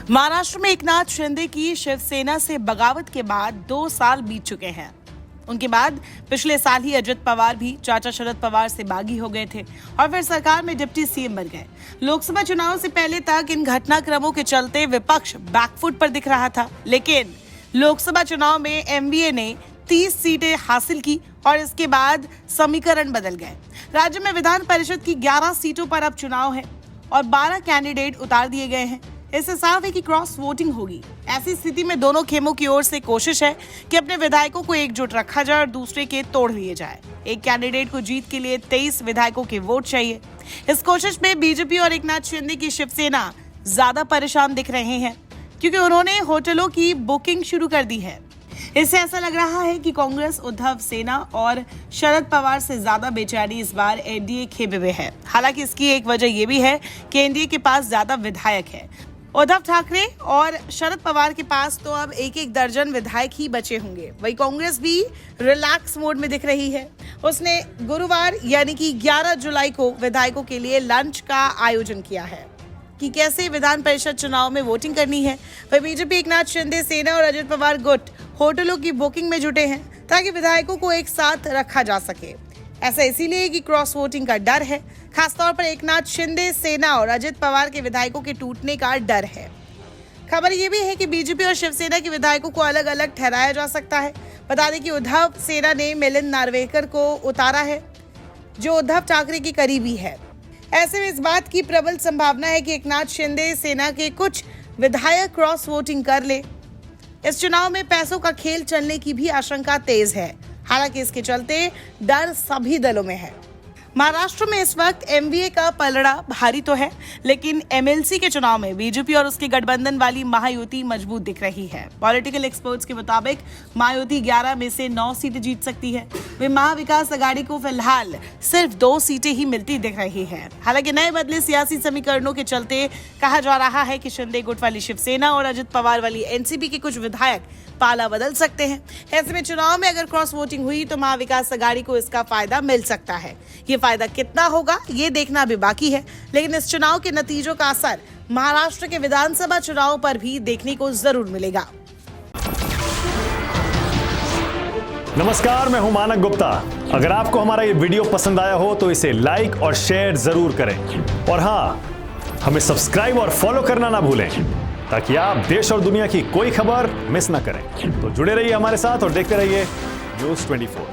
महाराष्ट्र में एकनाथ शिंदे की शिवसेना से बगावत के बाद 2 साल बीत चुके हैं। उनके बाद पिछले साल ही अजित पवार भी चाचा शरद पवार से बागी हो गए थे और फिर सरकार में डिप्टी सीएम बन गए। लोकसभा चुनाव से पहले तक इन घटनाक्रमों के चलते विपक्ष बैकफुट पर दिख रहा था, लेकिन लोकसभा चुनाव में एमवीए ने 30 सीटें हासिल की और इसके बाद समीकरण बदल गए। राज्य में विधान परिषद की 11 सीटों पर अब चुनाव है और 12 कैंडिडेट उतार दिए गए हैं। इससे साफ है कि क्रॉस वोटिंग होगी। ऐसी स्थिति में दोनों खेमों की ओर से कोशिश है कि अपने विधायकों को एकजुट रखा जाए और दूसरे के तोड़ दिए जाए। एक कैंडिडेट को जीत के लिए 23 विधायकों के वोट चाहिए। इस कोशिश में बीजेपी और एकनाथ शिंदे की शिवसेना ज्यादा परेशान दिख रहे हैं, क्योंकि उन्होंने होटलों की बुकिंग शुरू कर दी है। इससे ऐसा लग रहा है कि कांग्रेस, उद्धव सेना और शरद पवार से ज्यादा बेचैनी इस बार एनडीए खेमे में है। हालांकि इसकी एक वजह यह भी है कि एनडीए के पास ज्यादा विधायक है। उद्धव ठाकरे और शरद पवार के पास तो अब एक दर्जन विधायक ही बचे होंगे। वही कांग्रेस भी रिलैक्स मोड में दिख रही है। उसने गुरुवार यानी कि 11 जुलाई को विधायकों के लिए लंच का आयोजन किया है कि कैसे विधान परिषद चुनाव में वोटिंग करनी है। वही बीजेपी, एकनाथ शिंदे सेना और अजित पवार गुट होटलों की बुकिंग में जुटे हैं ताकि विधायकों को एक साथ रखा जा सके। ऐसा इसीलिए कि क्रॉस वोटिंग का डर है, खासतौर पर एकनाथ शिंदे सेना और अजित पवार के विधायकों के टूटने का डर है। खबर ये भी है कि बीजेपी और शिवसेना के विधायकों को अलग अलग ठहराया जा सकता है। बता दें कि उद्धव सेना ने मिलिंद नार्वेकर को उतारा है, जो उद्धव ठाकरे की करीबी है। ऐसे में इस बात की प्रबल संभावना है कि एकनाथ शिंदे सेना के कुछ विधायक क्रॉस वोटिंग कर ले। इस चुनाव में पैसों का खेल चलने की भी आशंका तेज है। हालांकि इसके चलते डर सभी दलों में है। महाराष्ट्र में इस वक्त एमवीए का पलड़ा भारी तो है, लेकिन एमएलसी के चुनाव में बीजेपी और उसके गठबंधन वाली महायुति मजबूत दिख रही है। पॉलिटिकल एक्सपर्ट्स के मुताबिक महायुति 11 में से 9 सीटें जीत सकती है। वे महाविकास आघाड़ी को फिलहाल सिर्फ 2 सीटें ही मिलती दिख रही है। हालांकि नए बदले सियासी समीकरणों के चलते कहा जा रहा है कि शिंदे गुट वाली शिवसेना और अजित पवार वाली एनसीपी के कुछ विधायक पाला बदल सकते हैं। ऐसे में चुनाव में अगर क्रॉस वोटिंग हुई तो महाविकास आघाड़ी को इसका फायदा मिल सकता है। ये फायदा कितना होगा ये देखना भी बाकी है, लेकिन इस चुनाव के नतीजों का असर महाराष्ट्र के विधानसभा चुनाव पर भी देखने को जरूर मिलेगा। नमस्कार, मैं हूं मानक गुप्ता। अगर आपको हमारा ये वीडियो पसंद आया हो तो इसे लाइक और शेयर जरूर करें और हाँ, हमें सब्सक्राइब और फॉलो करना ना भूलें ताकि आप देश और दुनिया की कोई खबर मिस ना करें। तो जुड़े रहिए हमारे साथ और देखते रहिए न्यूज़ 24।